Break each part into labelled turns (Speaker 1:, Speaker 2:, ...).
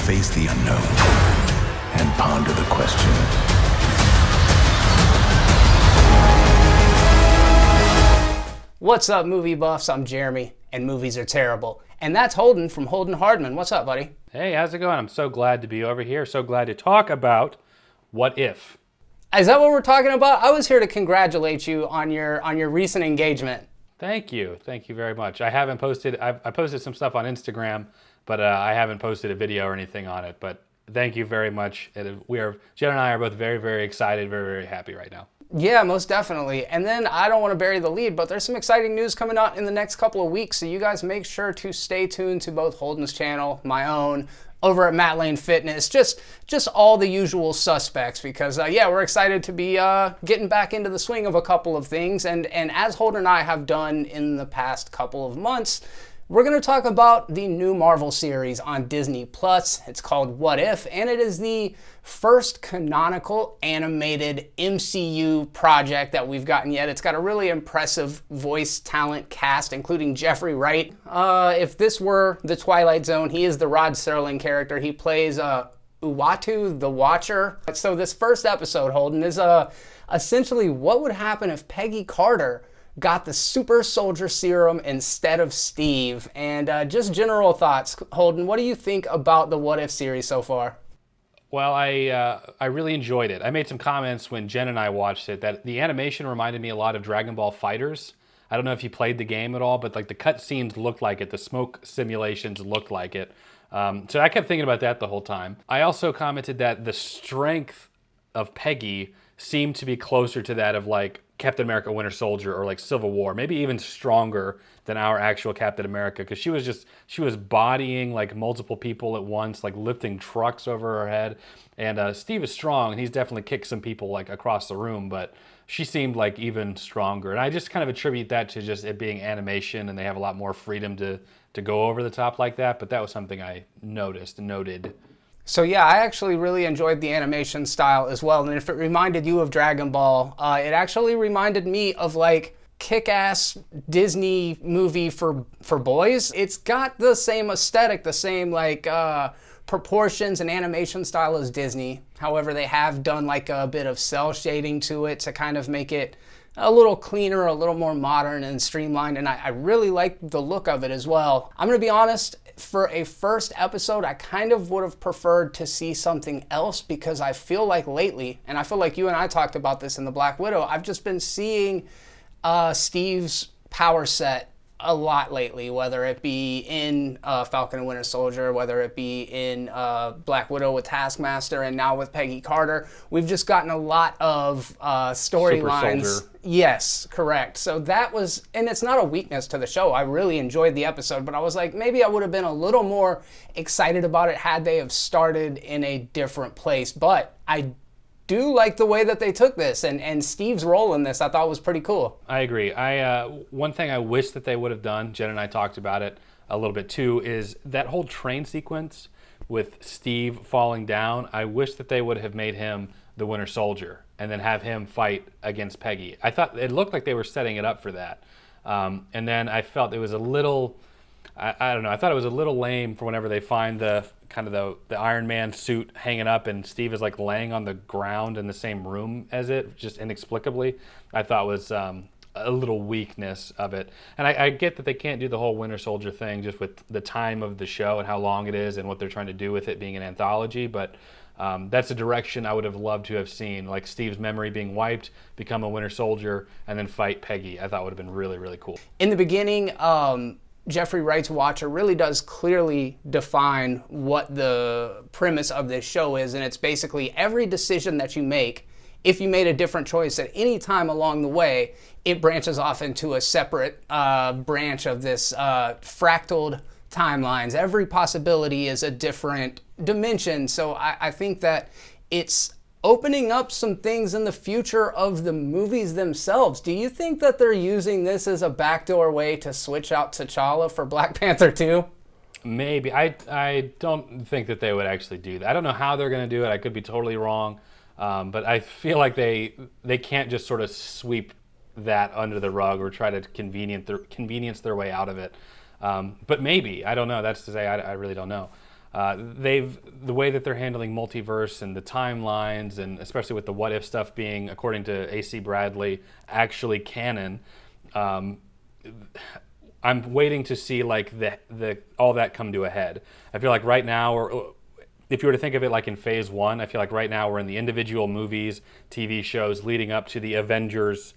Speaker 1: face the unknown and ponder the question.
Speaker 2: What's up, movie buffs? I'm Jeremy, and movies are terrible. And that's Holden from Holden Hardman. What's up, buddy?
Speaker 3: Hey, how's it going? I'm so glad to be over here. So glad to talk about What If.
Speaker 2: Is that what we're talking about? I was here to congratulate you on your recent engagement.
Speaker 3: Thank you. Thank you very much. I haven't posted, I posted some stuff on Instagram, but I haven't posted a video or anything on it. But thank you very much. Jen and I are both very, very excited, very, very happy right now.
Speaker 2: Yeah, most definitely. And then I don't want to bury the lead, but there's some exciting news coming out in the next couple of weeks. So you guys make sure to stay tuned to both Holden's channel, my own, over at Matt Lane Fitness, just all the usual suspects, because we're excited to be getting back into the swing of a couple of things. And as Holden and I have done in the past couple of months, we're going to talk about the new Marvel series on Disney Plus. It's called What If, and it is the first canonical animated MCU project that we've gotten yet. It's got a really impressive voice talent cast, including Jeffrey Wright. If this were the Twilight Zone, he is the Rod Serling character. He plays Uatu the Watcher. So this first episode, Holden, is essentially what would happen if Peggy Carter got the super soldier serum instead of Steve. And just general thoughts, Holden, what do you think about the What If series so far?
Speaker 3: Well, I really enjoyed it. I made some comments when Jen and I watched it that the animation reminded me a lot of Dragon Ball FighterZ. I don't know if you played the game at all, but like the cut scenes looked like it. The smoke simulations looked like it. So I kept thinking about that the whole time. I also commented that the strength of Peggy seemed to be closer to that of like Captain America Winter Soldier or like Civil War, maybe even stronger than our actual Captain America, because she was bodying like multiple people at once, like lifting trucks over her head. And Steve is strong, and he's definitely kicked some people like across the room, but she seemed like even stronger. And I just kind of attribute that to just it being animation, and they have a lot more freedom to go over the top like that. But that was something I noted.
Speaker 2: So yeah, I actually really enjoyed the animation style as well. And if it reminded you of Dragon Ball, it actually reminded me of like kick-ass Disney movie for boys. It's got the same aesthetic, the same like proportions and animation style as Disney. However, they have done like a bit of cell shading to it to kind of make it a little cleaner, a little more modern and streamlined. And I really like the look of it as well. I'm gonna be honest, for a first episode, I kind of would have preferred to see something else, because I feel like lately, and I feel like you and I talked about this in the Black Widow, I've just been seeing Steve's power set a lot lately, whether it be in Falcon and Winter Soldier, whether it be in Black Widow with Taskmaster, and now with Peggy Carter. We've just gotten a lot of storylines. Yes, correct. So that was, and it's not a weakness to the show. I really enjoyed the episode, but I was like, maybe I would have been a little more excited about it had they have started in a different place. But I do like the way that they took this, and Steve's role in this I thought was pretty cool.
Speaker 3: I agree. One thing I wish that they would have done, Jen and I talked about it a little bit too, is that whole train sequence with Steve falling down. I wish that they would have made him the Winter Soldier and then have him fight against Peggy. I thought it looked like they were setting it up for that. And then I felt it was a little, I don't know, I thought it was a little lame for whenever they find the Iron Man suit hanging up and Steve is like laying on the ground in the same room as it, just inexplicably. I thought was a little weakness of it. And I get that they can't do the whole Winter Soldier thing just with the time of the show and how long it is and what they're trying to do with it being an anthology, but that's a direction I would have loved to have seen, like Steve's memory being wiped, become a Winter Soldier, and then fight Peggy. I thought would have been really, really cool.
Speaker 2: In the beginning, Jeffrey Wright's Watcher really does clearly define what the premise of this show is, and it's basically every decision that you make, if you made a different choice at any time along the way, it branches off into a separate branch of this fractaled timelines. Every possibility is a different dimension. So I think that it's opening up some things in the future of the movies themselves. Do you think that they're using this as a backdoor way to switch out T'Challa for Black Panther 2?
Speaker 3: Maybe. I don't think that they would actually do that. I don't know how they're going to do it. I could be totally wrong. But I feel like they can't just sort of sweep that under the rug or try to convenience their way out of it. But maybe. I don't know. That's to say I really don't know. The way that they're handling multiverse and the timelines, and especially with the what if stuff being, according to AC Bradley, actually canon. I'm waiting to see like the all that come to a head. I feel like right now, or if you were to think of it like in phase one, I feel like right now we're in the individual movies, TV shows leading up to the Avengers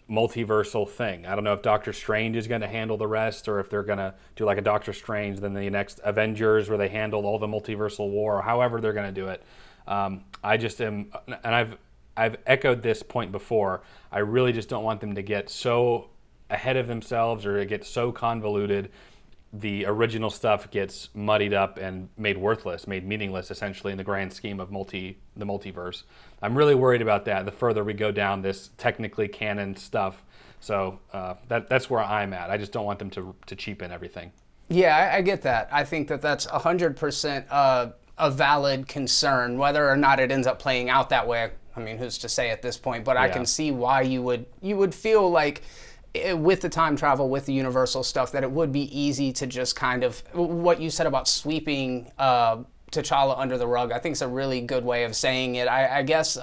Speaker 3: multiversal thing. I don't know if Doctor Strange is going to handle the rest, or if they're going to do like a Doctor Strange, then the next Avengers where they handle all the multiversal war, or however they're going to do it. I just am, and I've echoed this point before. I really just don't want them to get so ahead of themselves or get so convoluted the original stuff gets muddied up and made worthless, made meaningless essentially in the grand scheme of the multiverse. I'm really worried about that the further we go down this technically canon stuff. So that's where I'm at. I just don't want them to cheapen everything.
Speaker 2: Yeah, I get that. I think that that's 100% a valid concern. Whether or not it ends up playing out that way, I mean, who's to say at this point? But I can see why you would feel like, with the time travel, with the universal stuff, that it would be easy to just kind of, what you said about sweeping T'Challa under the rug, I think is a really good way of saying it. I guess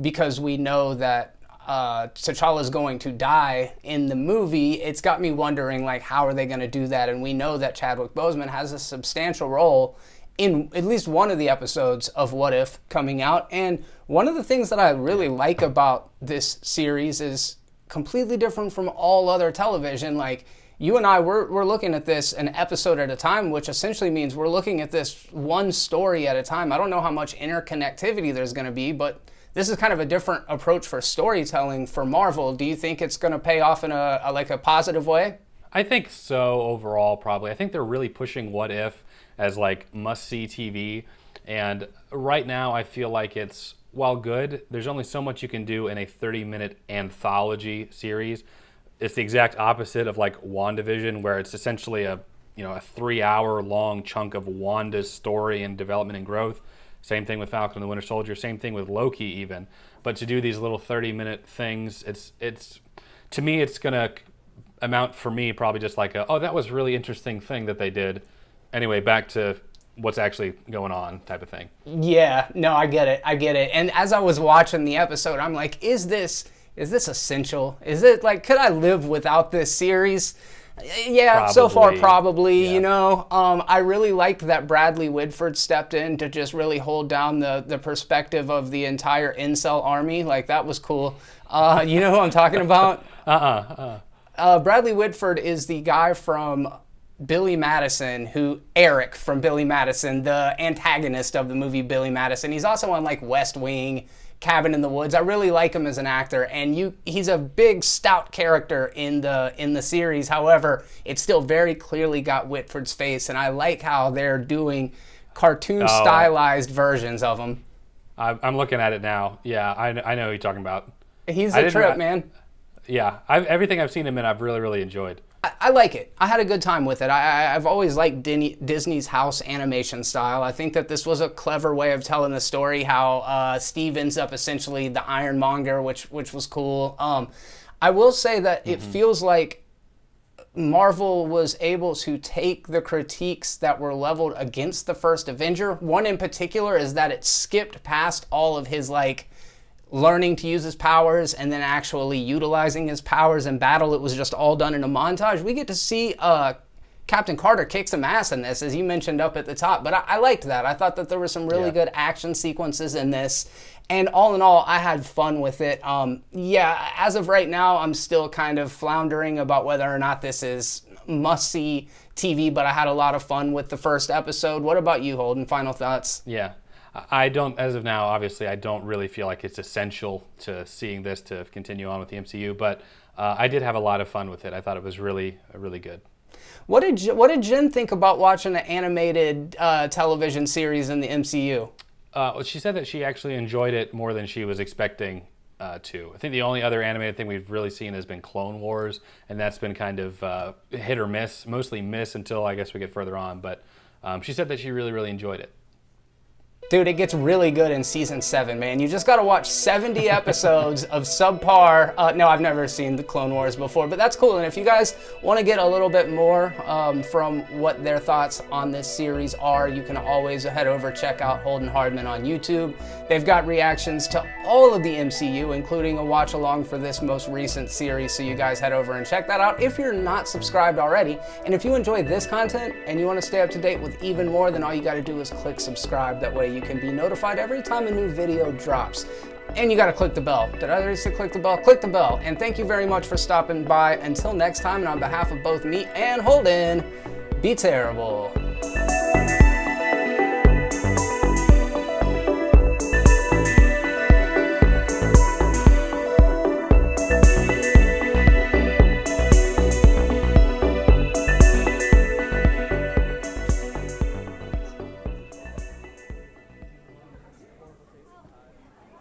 Speaker 2: because we know that T'Challa is going to die in the movie, it's got me wondering, like, how are they going to do that? And we know that Chadwick Boseman has a substantial role in at least one of the episodes of What If coming out. And one of the things that I really like about this series is completely different from all other television. Like, you and I, we're looking at this an episode at a time, which essentially means we're looking at this one story at a time. I don't know how much interconnectivity there's going to be, but this is kind of a different approach for storytelling for Marvel. Do you think it's going to pay off in a positive way?
Speaker 3: I think so overall, probably. I think they're really pushing What If as like must-see TV. And right now I feel like it's, while good, there's only so much you can do in a 30-minute anthology series. It's the exact opposite of like WandaVision, where it's essentially a 3-hour long chunk of Wanda's story and development and growth. Same thing with Falcon and the Winter Soldier. Same thing with Loki even. But to do these little 30-minute things, it's to me it's gonna amount for me probably just like that was a really interesting thing that they did. Anyway, back to what's actually going on type of thing. Yeah,
Speaker 2: no, I get it. And as I was watching the episode, I'm like, is this essential? Is it like, could I live without this series? Yeah, probably. So far probably, yeah. I really liked that Bradley Whitford stepped in to just really hold down the perspective of the entire incel army. Like, that was cool. You know who I'm talking about? Bradley Whitford is the guy from Billy Madison, Erik from Billy Madison, the antagonist of the movie Billy Madison. He's also on like West Wing, Cabin in the Woods. I really like him as an actor, and he's a big, stout character in the series. However, it's still very clearly got Whitford's face, and I like how they're doing cartoon stylized versions of him.
Speaker 3: I'm looking at it now. Yeah, I know who you're talking about.
Speaker 2: He's a trip, man.
Speaker 3: Yeah, everything I've seen him in, I've really, really enjoyed.
Speaker 2: I like it. I had a good time with it. I've always liked Disney's house animation style. I think that this was a clever way of telling the story, how Steve ends up essentially the Ironmonger, which was cool. I will say that it feels like Marvel was able to take the critiques that were leveled against the first Avenger. One in particular is that it skipped past all of his like learning to use his powers and then actually utilizing his powers in battle. It was just all done in a montage. We get to see Captain Carter kick some ass in this, as you mentioned up at the top. But I liked that. I thought that there were some really good action sequences in this. And all in all, I had fun with it. As of right now, I'm still kind of floundering about whether or not this is must-see TV, but I had a lot of fun with the first episode. What about you, Holden? Final thoughts?
Speaker 3: Yeah. I don't, as of now, obviously, I don't really feel like it's essential to seeing this to continue on with the MCU, but I did have a lot of fun with it. I thought it was really, really good.
Speaker 2: What did Jen think about watching an animated television series in the MCU?
Speaker 3: She said that she actually enjoyed it more than she was expecting to. I think the only other animated thing we've really seen has been Clone Wars, and that's been kind of hit or miss, mostly miss until I guess we get further on, but she said that she really, really enjoyed it.
Speaker 2: Dude, it gets really good in season 7, man. You just gotta watch 70 episodes of subpar. No, I've never seen the Clone Wars before, but that's cool. And if you guys want to get a little bit more from what their thoughts on this series are, you can always head over, check out Holden Hardman on YouTube. They've got reactions to all of the MCU, including a watch along for this most recent series. So you guys head over and check that out if you're not subscribed already. And if you enjoy this content and you want to stay up to date with even more, then all you got to do is click subscribe. That way you can be notified every time a new video drops. And you gotta click the bell. Did I already say click the bell? Click the bell. And thank you very much for stopping by. Until next time, and on behalf of both me and Holden, be terrible.